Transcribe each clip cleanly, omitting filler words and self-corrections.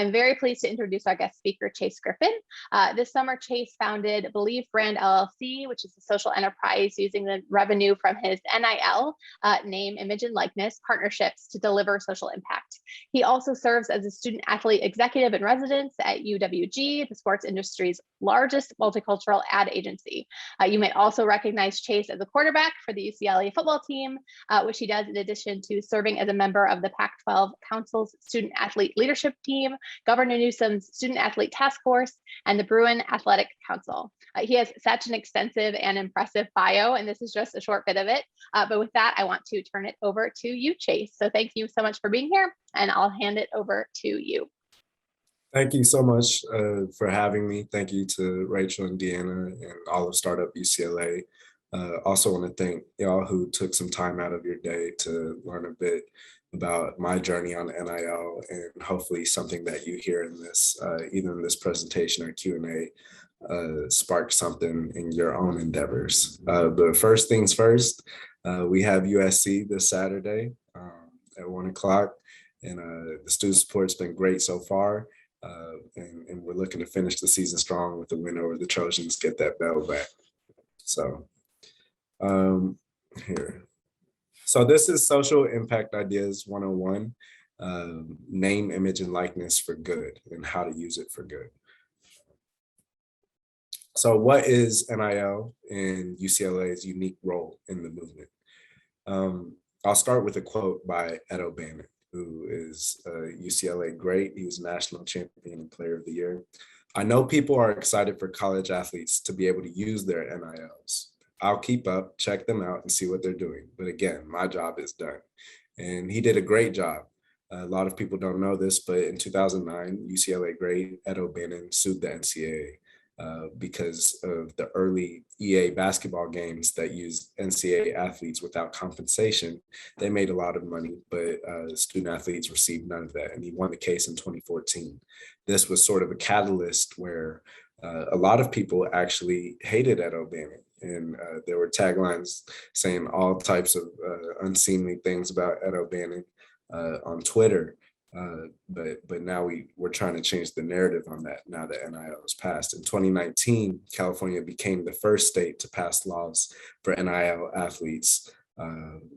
I'm very pleased to introduce our guest speaker, Chase Griffin. This summer, Chase founded Believe Brand LLC, which is a social enterprise using the revenue from his NIL, name, image, and likeness partnerships to deliver social impact. He also serves as a student athlete executive in residence at UWG, the sports industry's largest multicultural ad agency. You may also recognize Chase as a quarterback for the UCLA football team, which he does in addition to serving as a member of the Pac-12 Council's Student Athlete Leadership Team, Governor Newsom's Student Athlete Task Force, and the Bruin Athletic Council. He has such an extensive and impressive bio, and this is just a short bit of it. But with that, I want to turn it over to you, Chase. So thank you so much for being here, and I'll hand it over to you. Thank you so much for having me. Thank you to Rachel and Deanna and all of Startup UCLA. Also want to thank y'all who took some time out of your day to learn a bit about my journey on NIL, and hopefully something that you hear in this, either in this presentation or Q&A, spark something in your own endeavors. But first things first, we have USC this Saturday at 1 o'clock, and the student support's been great so far. And we're looking to finish the season strong with a win over the Trojans, get that bell back. So here. So this is Social Impact Ideas 101, name, image, and likeness for good, and how to use it for good. So what is NIL and UCLA's unique role in the movement? I'll start with a quote by Ed O'Bannon, who is a UCLA great. He was national champion and player of the year. I know people are excited for college athletes to be able to use their NILs. I'll keep up, check them out, and see what they're doing. But again, my job is done. And he did a great job. A lot of people don't know this, but in 2009, UCLA great Ed O'Bannon sued the NCAA because of the early EA basketball games that used NCAA athletes without compensation. They made a lot of money, but student athletes received none of that. And he won the case in 2014. This was sort of a catalyst where a lot of people actually hated Ed O'Bannon. And there were taglines saying all types of unseemly things about Ed O'Bannon on Twitter. But now we're trying to change the narrative on that now that NIL is passed. In 2019, California became the first state to pass laws for NIL athletes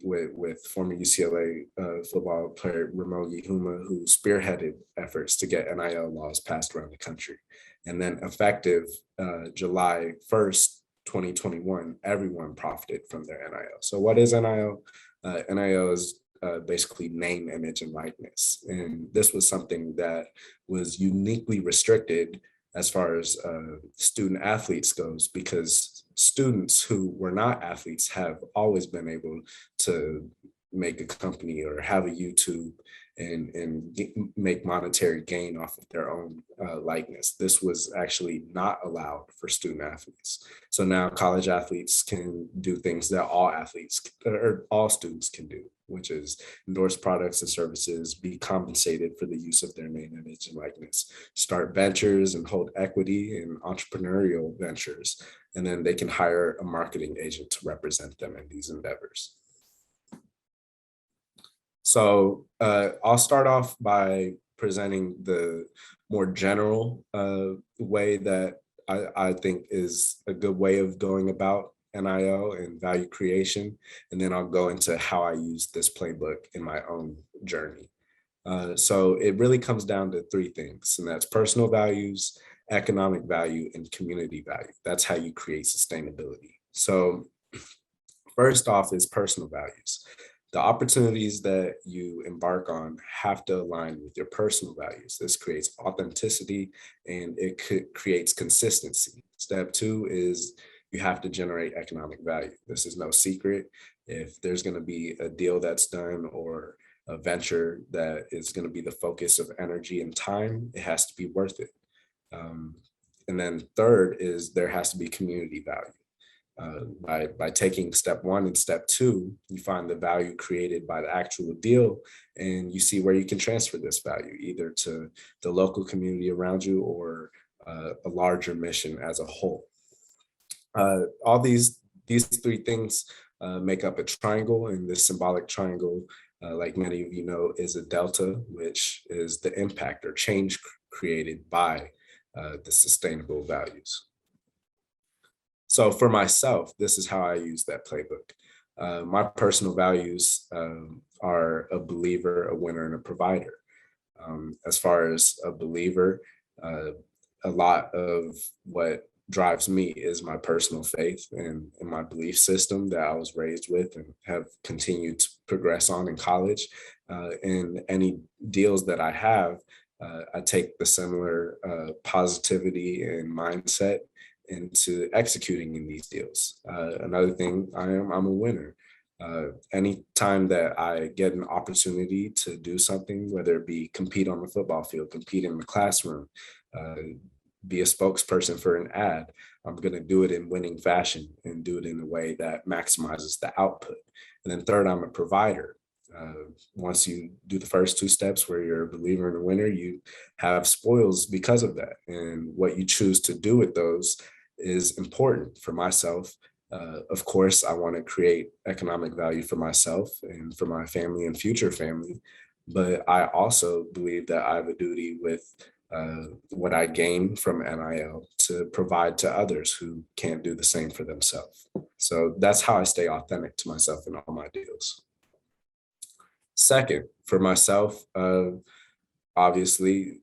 with former UCLA football player Ramogi Huma, who spearheaded efforts to get NIL laws passed around the country. And then effective July 1st, 2021, everyone profited from their NIL. So what is NIL? NIL is basically name, image, and likeness. And this was something that was uniquely restricted as far as student athletes goes, because students who were not athletes have always been able to make a company or have a YouTube and make monetary gain off of their own likeness. This was actually not allowed for student athletes. So now college athletes can do things that all athletes or all students can do, which is endorse products and services, be compensated for the use of their name, image, and likeness, start ventures and hold equity in entrepreneurial ventures, and then they can hire a marketing agent to represent them in these endeavors. So I'll start off by presenting the more general way that I think is a good way of going about NIL and value creation. And then I'll go into how I use this playbook in my own journey. So it really comes down to three things, and that's personal values, economic value, and community value. That's how you create sustainability. So first off is personal values. The opportunities that you embark on have to align with your personal values. This creates authenticity and it creates consistency. Step two is you have to generate economic value. This is no secret. If there's going to be a deal that's done or a venture that is going to be the focus of energy and time, it has to be worth it. And then third is there has to be community value. By taking step one and step two, you find the value created by the actual deal, and you see where you can transfer this value either to the local community around you or a larger mission as a whole. All these three things make up a triangle, and this symbolic triangle like many of you know, is a delta, which is the impact or change created by the sustainable values. So for myself, this is how I use that playbook. My personal values are a believer, a winner, and a provider. As far as a believer, a lot of what drives me is my personal faith and my belief system that I was raised with and have continued to progress on in college. In any deals that I have, I take the similar positivity and mindset into executing in these deals. Another thing, I'm a winner. Anytime that I get an opportunity to do something, whether it be compete on the football field, compete in the classroom, be a spokesperson for an ad, I'm going to do it in winning fashion and do it in a way that maximizes the output. And then third, I'm a provider. Once you do the first two steps where you're a believer and a winner, you have spoils because of that. And what you choose to do with those is important. For myself, of course, I want to create economic value for myself and for my family and future family. But I also believe that I have a duty with what I gain from NIL to provide to others who can't do the same for themselves. So that's how I stay authentic to myself in all my deals. Second, for myself, obviously,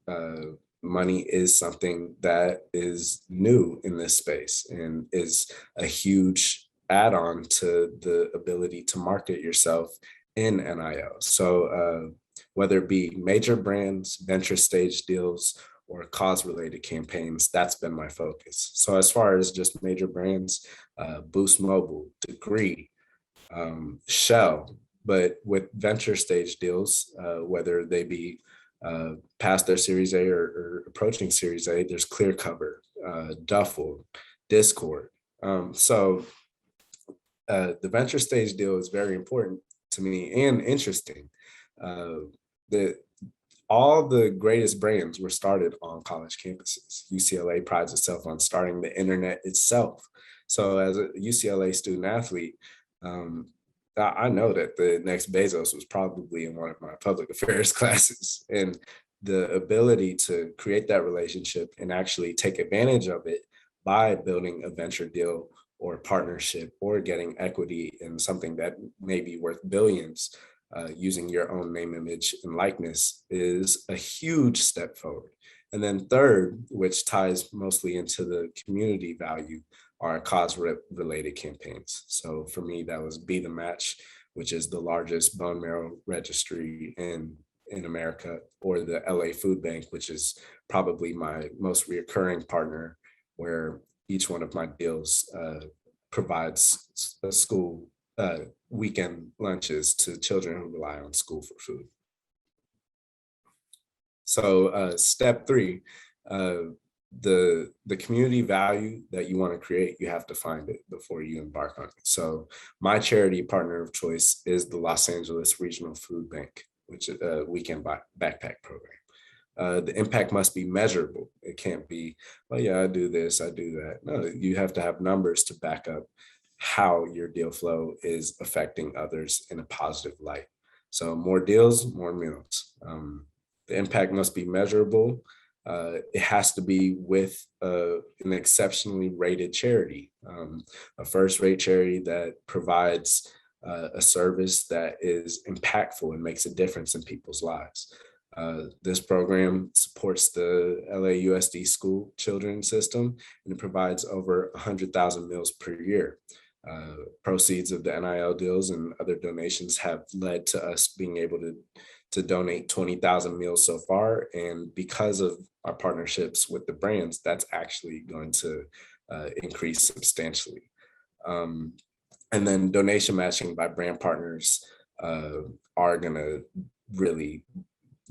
money is something that is new in this space and is a huge add-on to the ability to market yourself in NIL. So whether it be major brands, venture stage deals, or cause-related campaigns, that's been my focus. So as far as just major brands, Boost Mobile, Degree, Shell, but with venture stage deals, whether they be past their Series A or approaching Series A, there's Clearcover, Duffel, Discord. So the venture stage deal is very important to me and interesting. All the greatest brands were started on college campuses. UCLA prides itself on starting the internet itself. So as a UCLA student athlete, I know that the next Bezos was probably in one of my public affairs classes, and the ability to create that relationship and actually take advantage of it by building a venture deal or partnership or getting equity in something that may be worth billions, using your own name, image, and likeness is a huge step forward. And then third, which ties mostly into the community value, are cause-related campaigns. So for me, that was Be the Match, which is the largest bone marrow registry in America, or the LA Food Bank, which is probably my most reoccurring partner, where each one of my deals provides a school weekend lunches to children who rely on school for food. So step three, the community value that you want to create, you have to find it before you embark on it. So my charity partner of choice is the Los Angeles Regional Food Bank, which is a weekend backpack program. The impact must be measurable. It can't be, oh yeah, I do this, I do that. No, you have to have numbers to back up how your deal flow is affecting others in a positive light. So more deals, more meals. The impact must be measurable. It has to be with an exceptionally rated charity, a first-rate charity that provides a service that is impactful and makes a difference in people's lives. This program supports the LAUSD school children system, and it provides over 100,000 meals per year. Proceeds of the NIL deals and other donations have led to us being able to donate 20,000 meals so far. And because of our partnerships with the brands, that's actually going to increase substantially. And then donation matching by brand partners are going to really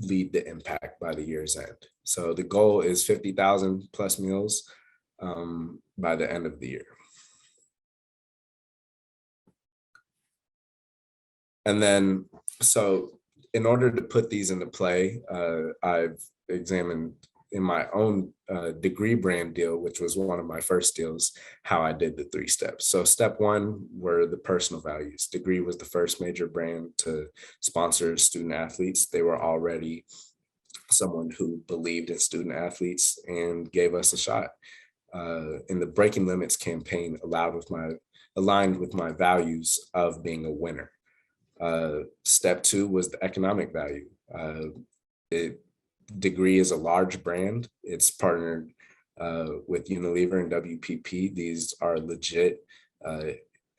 lead the impact by the year's end. So the goal is 50,000 plus meals by the end of the year. And then, so in order to put these into play, I've examined in my own degree brand deal, which was one of my first deals, how I did the 3 steps. So step 1 were the personal values. Degree was the first major brand to sponsor student athletes. They were already someone who believed in student athletes and gave us a shot. And the Breaking Limits campaign aligned with my values of being a winner. Step 2 was the economic value. Degree is a large brand. It's partnered with Unilever and WPP. These are legit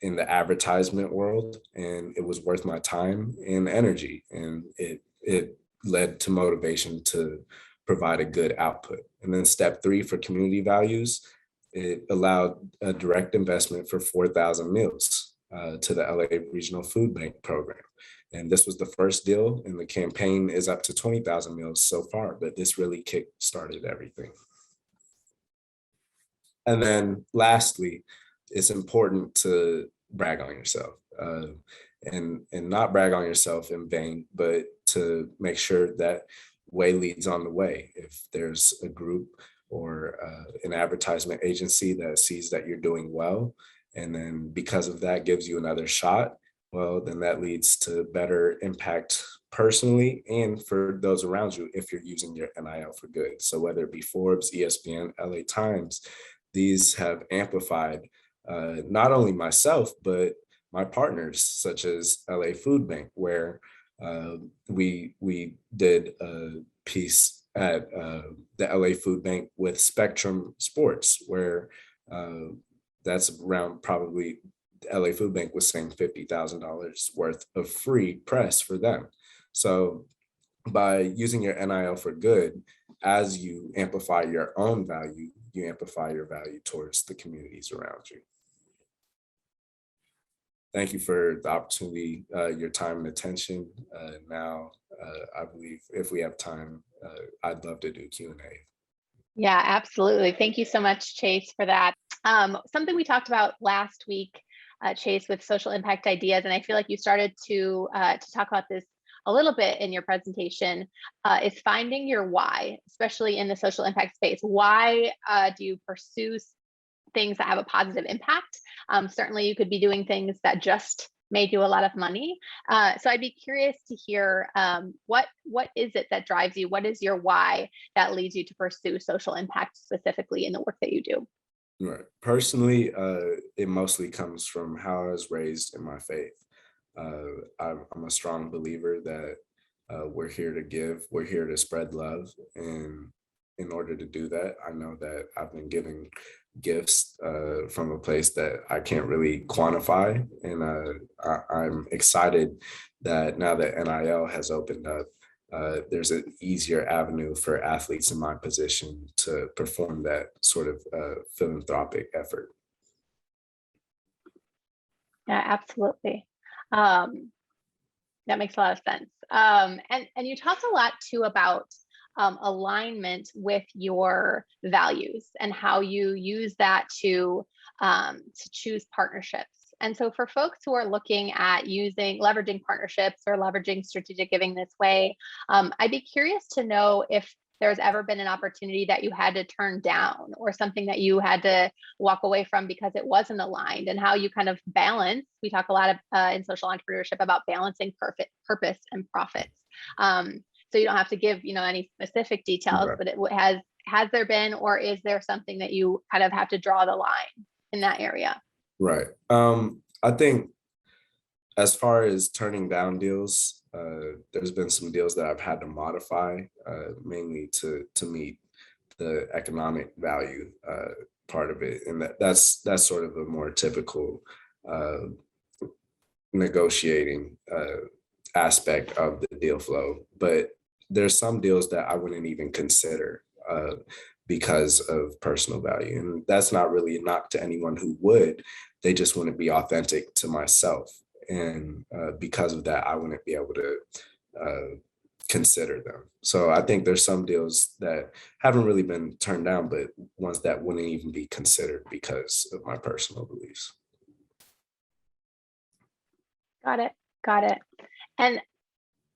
in the advertisement world, and it was worth my time and energy. And it led to motivation to provide a good output. And then step 3 for community values, it allowed a direct investment for 4,000 meals to the LA Regional Food Bank program. And this was the first deal, and the campaign is up to 20,000 meals so far, but this really kick-started everything. And then lastly, it's important to brag on yourself and not brag on yourself in vain, but to make sure that way leads on the way. If there's a group or an advertisement agency that sees that you're doing well, and then because of that gives you another shot, well, then that leads to better impact personally and for those around you if you're using your NIL for good. So whether it be Forbes, ESPN, LA Times, these have amplified not only myself, but my partners, such as LA Food Bank, where we did a piece at the LA Food Bank with Spectrum Sports, where that's around probably LA Food Bank was saying $50,000 worth of free press for them. So by using your NIL for good, as you amplify your own value, you amplify your value towards the communities around you. Thank you for the opportunity, your time and attention. Now, I believe if we have time, I'd love to do Q&A. Yeah, absolutely. Thank you so much, Chase, for that. Something we talked about last week, Chase, with social impact ideas, and I feel like you started to talk about this a little bit in your presentation, is finding your why, especially in the social impact space. Why do you pursue things that have a positive impact? Certainly, you could be doing things that just made you a lot of money. So I'd be curious to hear what is it that drives you? What is your why that leads you to pursue social impact specifically in the work that you do? Right. Personally, it mostly comes from how I was raised in my faith. I'm a strong believer that we're here to give, we're here to spread love. And in order to do that, I know that I've been giving gifts from a place that I can't really quantify. And I'm excited that now that NIL has opened up, there's an easier avenue for athletes in my position to perform that sort of philanthropic effort. Yeah, absolutely. That makes a lot of sense. And you talked a lot too about alignment with your values and how you use that to choose partnerships. And so for folks who are looking at leveraging partnerships or leveraging strategic giving this way, I'd be curious to know if there's ever been an opportunity that you had to turn down or something that you had to walk away from because it wasn't aligned, and how you kind of balance. We talk a lot of, in social entrepreneurship about balancing purpose and profits. So you don't have to give, any specific details, Right. but has there been, or is there something that you kind of have to draw the line in that area? Right. I think as far as turning down deals, there's been some deals that I've had to modify, mainly to meet the economic value part of it, and that's sort of a more typical negotiating aspect of the deal flow. But there's some deals that I wouldn't even consider because of personal value, and that's not really a knock to anyone who would. They just wouldn't be authentic to myself. And because of that, I wouldn't be able to consider them. So I think there's some deals that haven't really been turned down, but ones that wouldn't even be considered because of my personal beliefs. Got it. And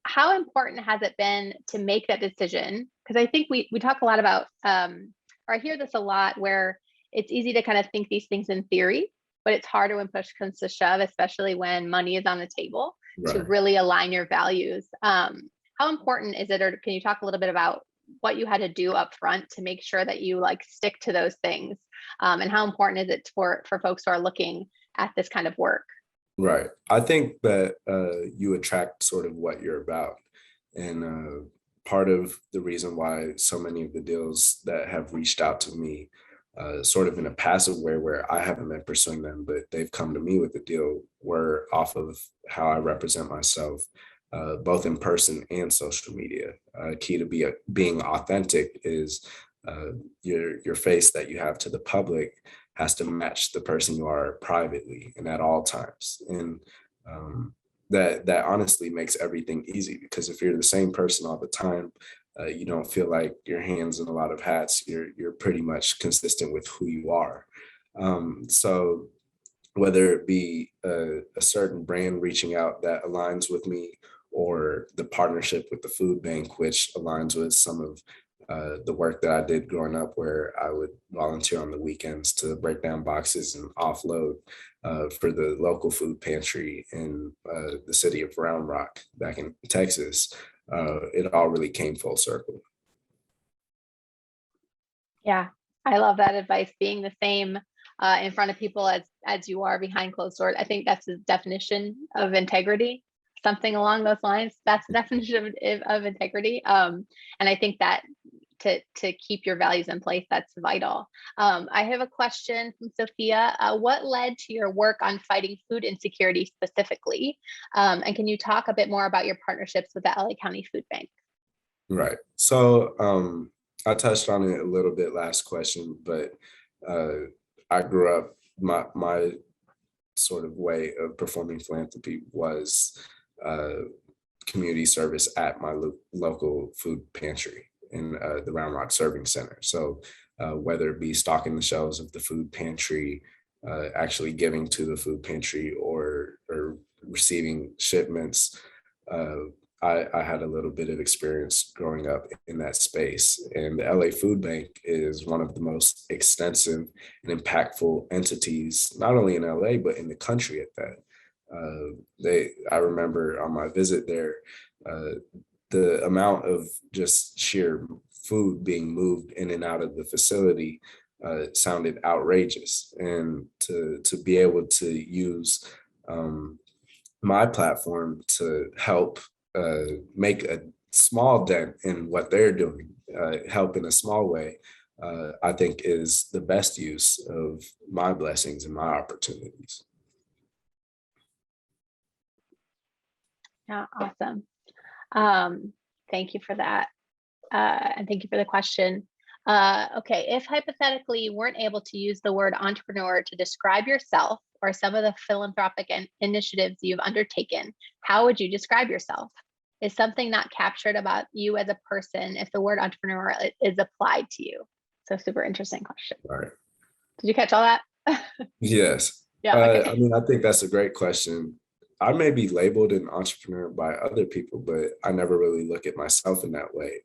how important has it been to make that decision? Because I think we talk a lot about, or I hear this a lot, where it's easy to kind of think these things in theory, but it's harder when push comes to shove, especially when money is on the table, to Right. really align your values. How important is it, or can you talk a little bit about what you had to do up front to make sure that you like stick to those things? And how important is it for folks who are looking at this kind of work? Right. I think that you attract sort of what you're about. And part of the reason why so many of the deals that have reached out to me, sort of in a passive way where I haven't been pursuing them, but they've come to me with the deal, were off of how I represent myself, both in person and social media. Key to being authentic is your face that you have to the public has to match the person you are privately and at all times. And that honestly makes everything easy, because if you're the same person all the time, you don't feel like your hands in a lot of hats. You're pretty much consistent with who you are. So whether it be a certain brand reaching out that aligns with me, or the partnership with the food bank, which aligns with some of the work that I did growing up, where I would volunteer on the weekends to break down boxes and offload for the local food pantry in the city of Round Rock back in Texas. It all really came full circle. Yeah, I love that advice. Being the same in front of people as you are behind closed doors. I think that's the definition of integrity. Something along those lines. That's the definition of integrity. And I think that to keep your values in place, that's vital. I have a question from Sophia. What led to your work on fighting food insecurity specifically? And can you talk a bit more about your partnerships with the LA County Food Bank? Right. So I touched on it a little bit last question, but I grew up, my sort of way of performing philanthropy was community service at my local food pantry in the Round Rock Serving Center. So whether it be stocking the shelves of the food pantry, actually giving to the food pantry, or receiving shipments, I had a little bit of experience growing up in that space. And the LA Food Bank is one of the most extensive and impactful entities, not only in LA, but in the country at that. I remember on my visit there, the amount of just sheer food being moved in and out of the facility sounded outrageous. And to be able to use my platform to help make a small dent in what they're doing, help in a small way, I think is the best use of my blessings and my opportunities. Yeah, awesome. Thank you for that. And thank you for the question. Okay, if hypothetically you weren't able to use the word entrepreneur to describe yourself or some of the philanthropic initiatives you've undertaken, how would you describe yourself? Is something not captured about you as a person if the word entrepreneur is applied to you? So super interesting question. All right. Did you catch all that? Yes. Yeah. Okay. I mean, I think that's a great question. I may be labeled an entrepreneur by other people, but I never really look at myself in that way.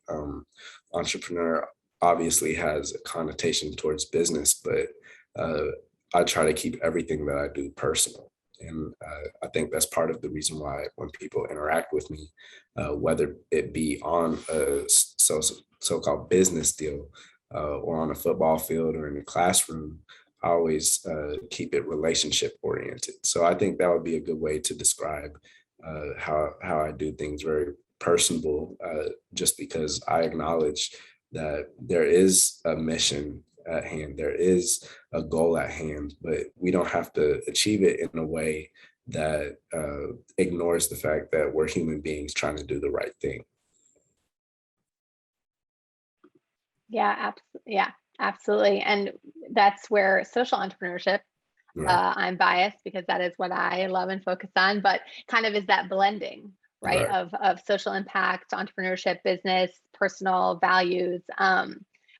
Entrepreneur obviously has a connotation towards business, but I try to keep everything that I do personal. And I think that's part of the reason why when people interact with me, whether it be on a so-called business deal or on a football field or in a classroom, I always keep it relationship oriented. So I think that would be a good way to describe how I do things, very personable, just because I acknowledge that there is a mission at hand, there is a goal at hand, but we don't have to achieve it in a way that ignores the fact that we're human beings trying to do the right thing. Yeah, absolutely. And that's where social entrepreneurship, Right. I'm biased because that is what I love and focus on, but kind of is that blending, right? Right. Of social impact, entrepreneurship, business, personal values.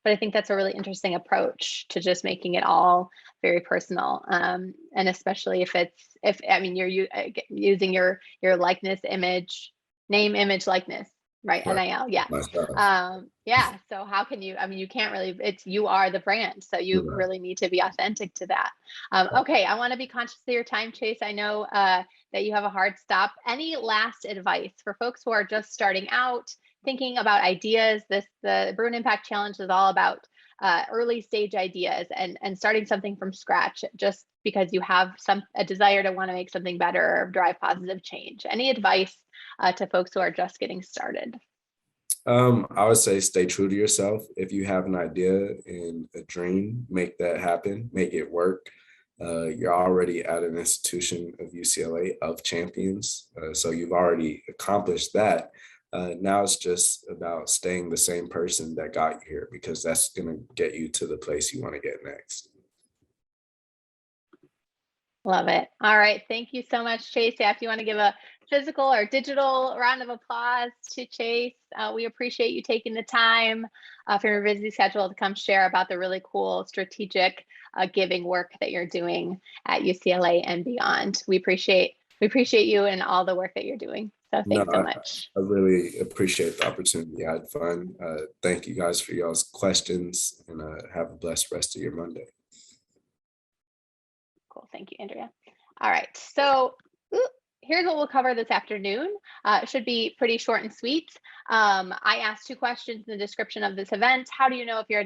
But I think that's a really interesting approach to just making it all very personal. And especially if I mean, you're using your likeness, image, Name, image, likeness, right? Right. NIL, yeah. Myself. Yeah, so how can you, I mean, you can't really, you are the brand, so you Right. really need to be authentic to that. Okay, I want to be conscious of your time, Chase. I know that you have a hard stop. Any last advice for folks who are just starting out, thinking about ideas? The Bruin Impact Challenge is all about early stage ideas and starting something from scratch just because you have a desire to want to make something better or drive positive change. Any advice to folks who are just getting started? I would say stay true to yourself. If you have an idea and a dream, make that happen, make it work. You're already at an institution of UCLA of champions, so you've already accomplished that. Now it's just about staying the same person that got you here, because that's going to get you to the place you want to get next. Love it. All right. Thank you so much, Chase. Yeah, if you want to give a physical or digital round of applause to Chase, we appreciate you taking the time from your busy schedule to come share about the really cool strategic giving work that you're doing at UCLA and beyond. We appreciate you and all the work that you're doing. So thanks so much. I really appreciate the opportunity. I had fun. Thank you guys for y'all's questions, and have a blessed rest of your Monday. Cool. Thank you, Andrea. All right. So here's what we'll cover this afternoon. It should be pretty short and sweet. I asked 2 questions in the description of this event. How do you know if your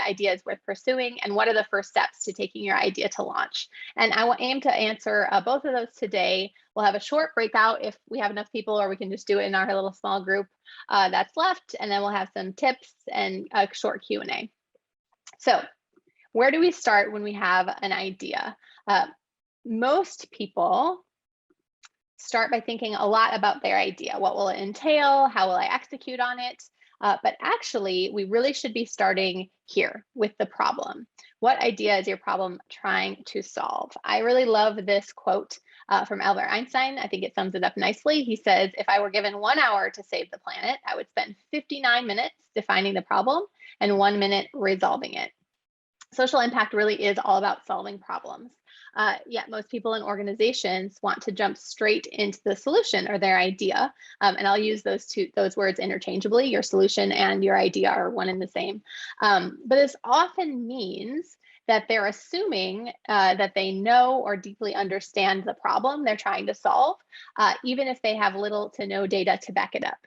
idea is worth pursuing? And what are the first steps to taking your idea to launch? And I will aim to answer both of those today. We'll have a short breakout if we have enough people, or we can just do it in our little small group that's left. And then we'll have some tips and a short Q&A. So where do we start when we have an idea? Most people start by thinking a lot about their idea. What will it entail? How will I execute on it? But actually, we really should be starting here with the problem. What idea is your problem trying to solve? I really love this quote from Albert Einstein. I think it sums it up nicely. He says, if I were given 1 hour to save the planet, I would spend 59 minutes defining the problem and 1 minute resolving it. Social impact really is all about solving problems. Yet most people in organizations want to jump straight into the solution or their idea. And I'll use those words interchangeably. Your solution and your idea are one and the same. But this often means that they're assuming that they know or deeply understand the problem they're trying to solve, even if they have little to no data to back it up.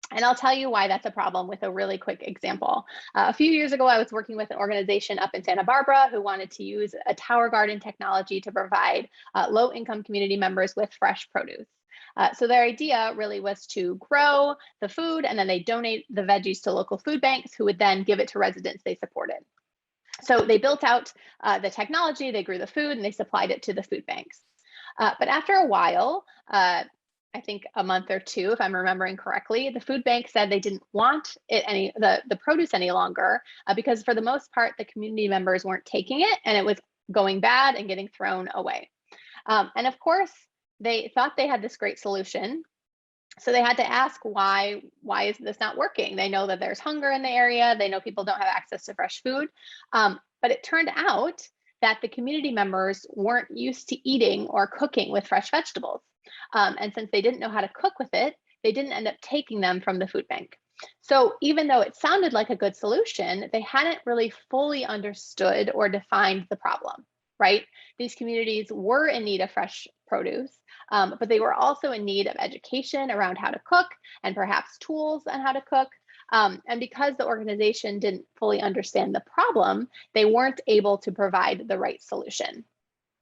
And I'll tell you why that's a problem with a really quick example. A few years ago, I was working with an organization up in Santa Barbara who wanted to use a tower garden technology to provide low-income community members with fresh produce. So their idea really was to grow the food, and then they donate the veggies to local food banks who would then give it to residents they supported. So they built out the technology, they grew the food, and they supplied it to the food banks. But after a while, I think a month or 2, if I'm remembering correctly, the food bank said they didn't want it the produce any longer because for the most part, the community members weren't taking it and it was going bad and getting thrown away. And of course, they thought they had this great solution. So they had to ask, why is this not working? They know that there's hunger in the area. They know people don't have access to fresh food. But it turned out that the community members weren't used to eating or cooking with fresh vegetables. And since they didn't know how to cook with it, they didn't end up taking them from the food bank. So even though it sounded like a good solution, they hadn't really fully understood or defined the problem, right? These communities were in need of fresh produce, but they were also in need of education around how to cook and perhaps tools on how to cook. And because the organization didn't fully understand the problem, they weren't able to provide the right solution.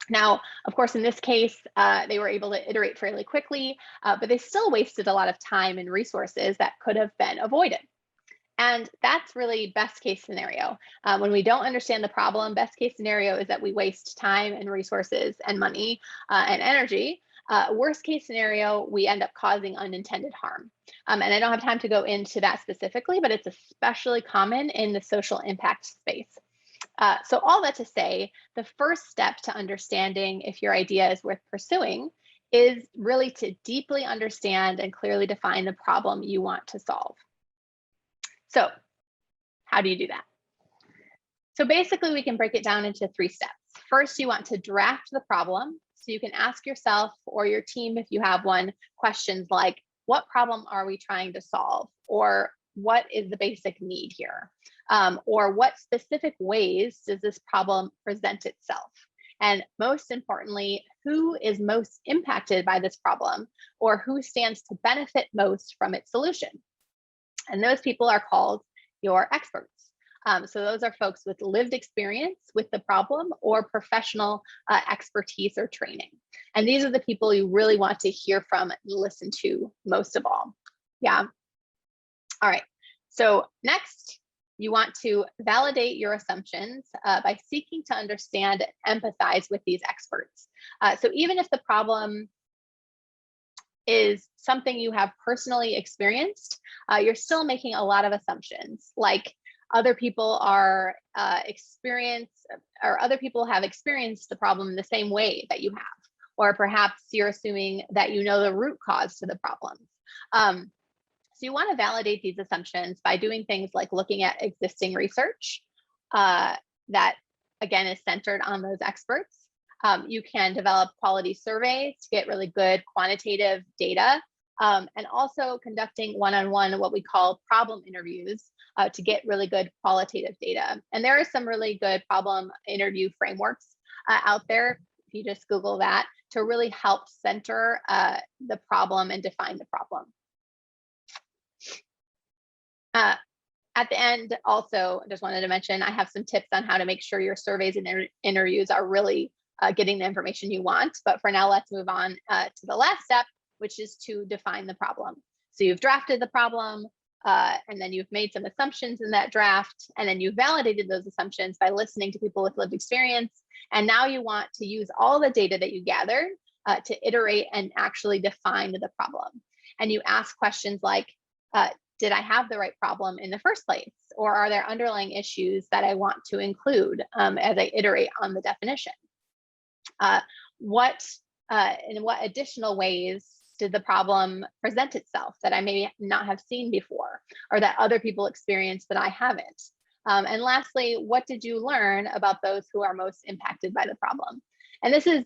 Now, of course, in this case, they were able to iterate fairly quickly, but they still wasted a lot of time and resources that could have been avoided. And that's really best case scenario. When we don't understand the problem, best case scenario is that we waste time and resources and money and energy. Worst case scenario, we end up causing unintended harm. And I don't have time to go into that specifically, but it's especially common in the social impact space. So all that to say, the first step to understanding if your idea is worth pursuing is really to deeply understand and clearly define the problem you want to solve. So how do you do that? So basically, we can break it down into 3 steps. First, you want to draft the problem. So you can ask yourself or your team, if you have one, questions like, what problem are we trying to solve? Or what is the basic need here? Or what specific ways does this problem present itself? And most importantly, who is most impacted by this problem, or who stands to benefit most from its solution? And those people are called your experts. So those are folks with lived experience with the problem or professional expertise or training. And these are the people you really want to hear from and listen to most of all. Yeah. All right. So next, you want to validate your assumptions by seeking to understand and empathize with these experts. So even if the problem is something you have personally experienced, you're still making a lot of assumptions, like other people are other people have experienced the problem the same way that you have, or perhaps you're assuming that you know the root cause to the problem. So you want to validate these assumptions by doing things like looking at existing research that, again, is centered on those experts. You can develop quality surveys to get really good quantitative data, and also conducting one-on-one, what we call problem interviews, to get really good qualitative data. And there are some really good problem interview frameworks out there, if you just Google that, to really help center the problem and define the problem. At the end, also, just wanted to mention, I have some tips on how to make sure your surveys and interviews are really getting the information you want. But for now, let's move on to the last step, which is to define the problem. So you've drafted the problem, and then you've made some assumptions in that draft, and then you've validated those assumptions by listening to people with lived experience. And now you want to use all the data that you gathered to iterate and actually define the problem. And you ask questions like, did I have the right problem in the first place? Or are there underlying issues that I want to include as I iterate on the definition? In what additional ways did the problem present itself that I may not have seen before, or that other people experienced that I haven't? And lastly, what did you learn about those who are most impacted by the problem? And this is,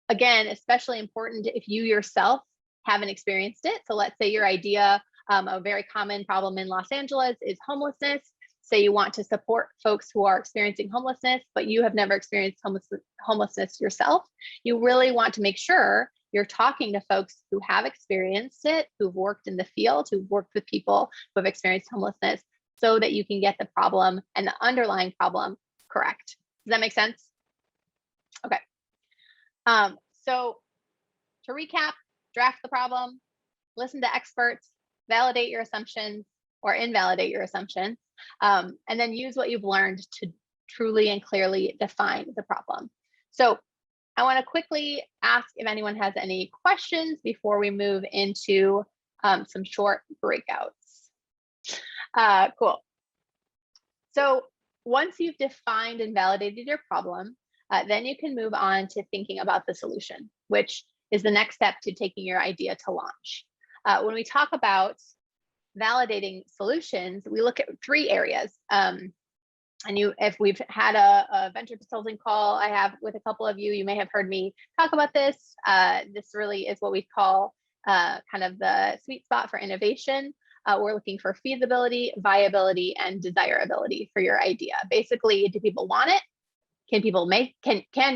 again, especially important if you yourself haven't experienced it. So let's say your idea, a very common problem in Los Angeles is homelessness. Say you want to support folks who are experiencing homelessness, but you have never experienced homelessness yourself. You really want to make sure you're talking to folks who have experienced it, who've worked in the field, who've worked with people who have experienced homelessness, so that you can get the problem and the underlying problem correct. Does that make sense? Okay. So to recap, draft the problem, listen to experts, validate your assumptions or invalidate your assumptions, and then use what you've learned to truly and clearly define the problem. So I want to quickly ask if anyone has any questions before we move into some short breakouts. Cool. So once you've defined and validated your problem, then you can move on to thinking about the solution, which is the next step to taking your idea to launch. When we talk about validating solutions, we look at 3 areas. And if we've had a venture consulting call I have with a couple of you, you may have heard me talk about this. This really is what we call kind of the sweet spot for innovation. We're looking for feasibility, viability, and desirability for your idea. Basically, do people want it? Can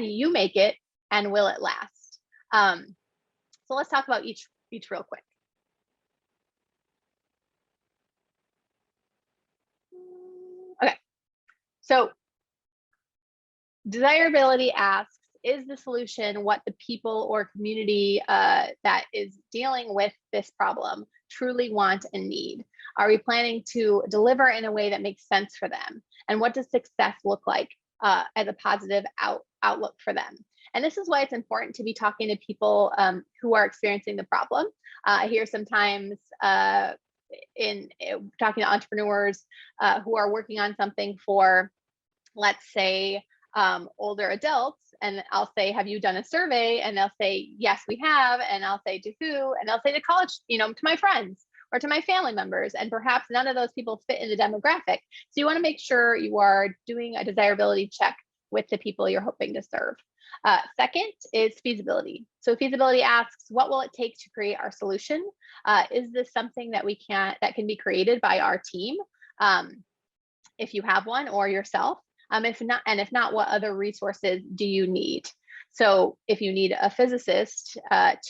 you make it? And will it last? So let's talk about each real quick. Okay, so desirability asks, is the solution what the people or community that is dealing with this problem truly want and need? Are we planning to deliver in a way that makes sense for them? And what does success look like as a positive outlook for them? And this is why it's important to be talking to people who are experiencing the problem. I hear sometimes in talking to entrepreneurs who are working on something for, let's say, older adults, and I'll say, have you done a survey? And they'll say, yes, we have. And I'll say, to who? And they'll say to college, to my friends or to my family members. And perhaps none of those people fit in the demographic. So you want to make sure you are doing a desirability check with the people you're hoping to serve. Second is feasibility. So feasibility asks, what will it take to create our solution? Is this something that that can be created by our team, if you have one, or yourself? If not, what other resources do you need? So if you need a physicist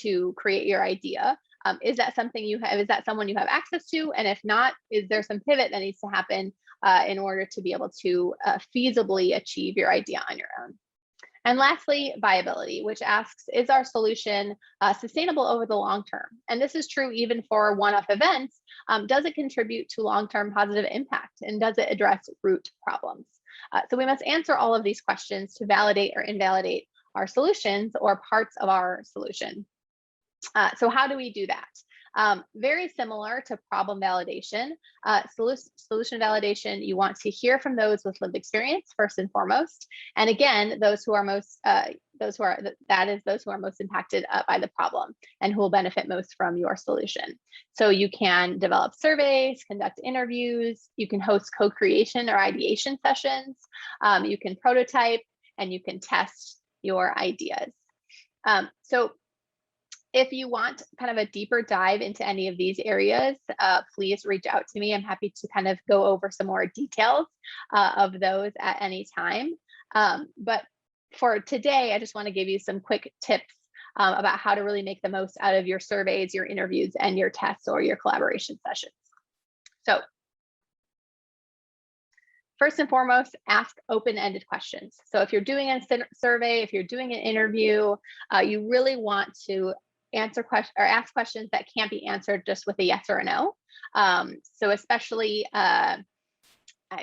to create your idea, is that something you have? Is that someone you have access to? And if not, is there some pivot that needs to happen in order to be able to feasibly achieve your idea on your own? And lastly, viability, which asks, is our solution sustainable over the long term? And this is true even for one-off events. Does it contribute to long-term positive impact? And does it address root problems? So we must answer all of these questions to validate or invalidate our solutions or parts of our solution. So how do we do that? Very similar to problem validation, solution validation, you want to hear from those with lived experience first and foremost. And again, those who are most impacted by the problem and who will benefit most from your solution. So you can develop surveys, conduct interviews, you can host co-creation or ideation sessions, you can prototype, and you can test your ideas. So if you want kind of a deeper dive into any of these areas, please reach out to me. I'm happy to kind of go over some more details of those at any time. But for today, I just want to give you some quick tips about how to really make the most out of your surveys, your interviews, and your tests or your collaboration sessions. So first and foremost, ask open-ended questions. So if you're doing a survey, if you're doing an interview, you really want to ask questions that can't be answered just with a yes or a no. So especially,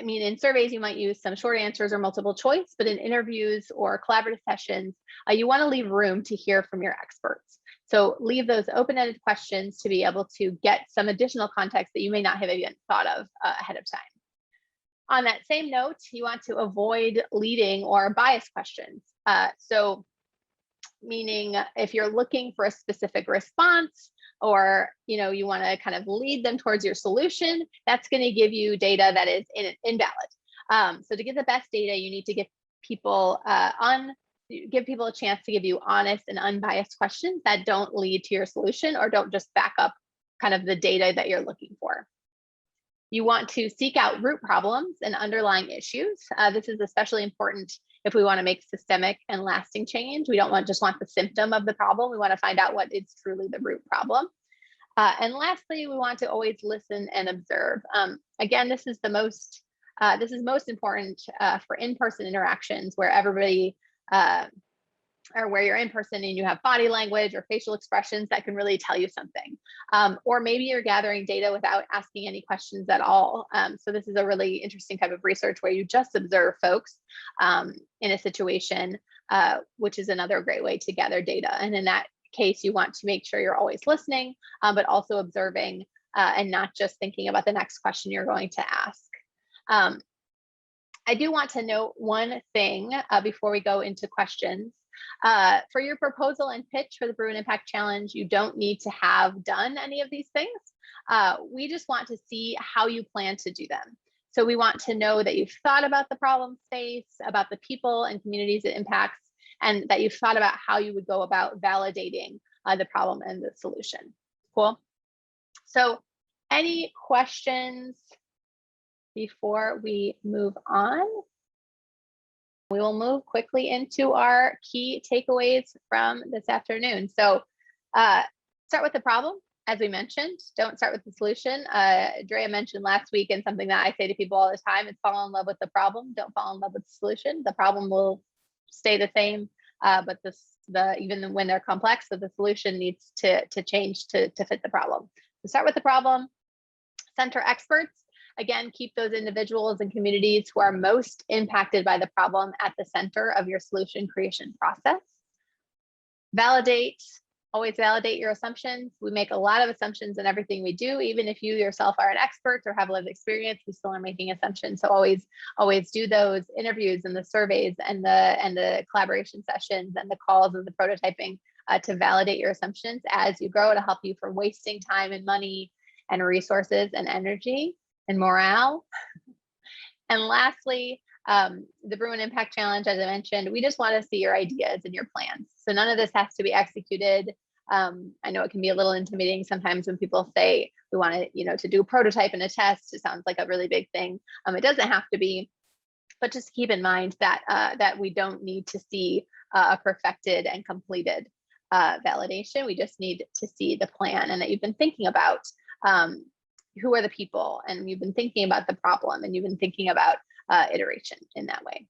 in surveys, you might use some short answers or multiple choice, but in interviews or collaborative sessions, you want to leave room to hear from your experts. So leave those open-ended questions to be able to get some additional context that you may not have even thought of ahead of time. On that same note, you want to avoid leading or bias questions. So meaning if you're looking for a specific response or you want to kind of lead them towards your solution, that's going to give you data that is invalid. So to get the best data, you need to give people a chance to give you honest and unbiased questions that don't lead to your solution or don't just back up kind of the data that you're looking for. You want to seek out root problems and underlying issues. This is especially important if we want to make systemic and lasting change. We don't just want the symptom of the problem. We want to find out what is truly the root problem. And lastly, we want to always listen and observe. Again, this is most important for in-person interactions where everybody or where you're in person and you have body language or facial expressions that can really tell you something. Or maybe you're gathering data without asking any questions at all. So this is a really interesting type of research where you just observe folks in a situation, which is another great way to gather data. And in that case, you want to make sure you're always listening, but also observing and not just thinking about the next question you're going to ask. I do want to note one thing before we go into questions. For your proposal and pitch for the Bruin Impact Challenge, you don't need to have done any of these things. We just want to see how you plan to do them. So we want to know that you've thought about the problem space, about the people and communities it impacts, and that you've thought about how you would go about validating the problem and the solution. Cool. So any questions before we move on? We will move quickly into our key takeaways from this afternoon. So start with the problem, as we mentioned. Don't start with the solution. Drea mentioned last week, and something that I say to people all the time is fall in love with the problem. Don't fall in love with the solution. The problem will stay the same, but even when they're complex, so the solution needs to change to fit the problem. So start with the problem, center experts. Again, keep those individuals and communities who are most impacted by the problem at the center of your solution creation process. Validate, always validate your assumptions. We make a lot of assumptions in everything we do. Even if you yourself are an expert or have lived experience, we still are making assumptions. So always do those interviews and the surveys and the collaboration sessions and the calls and the prototyping to validate your assumptions as you grow, to help you from wasting time and money and resources and energy and morale. And lastly, the Bruin Impact Challenge, as I mentioned, we just want to see your ideas and your plans. So none of this has to be executed I know it can be a little intimidating sometimes when people say we want to, to do a prototype and a test. It sounds like a really big thing. It doesn't have to be, but just keep in mind that that we don't need to see a perfected and completed validation. We just need to see the plan, and that you've been thinking about who are the people, and you've been thinking about the problem, and you've been thinking about iteration in that way.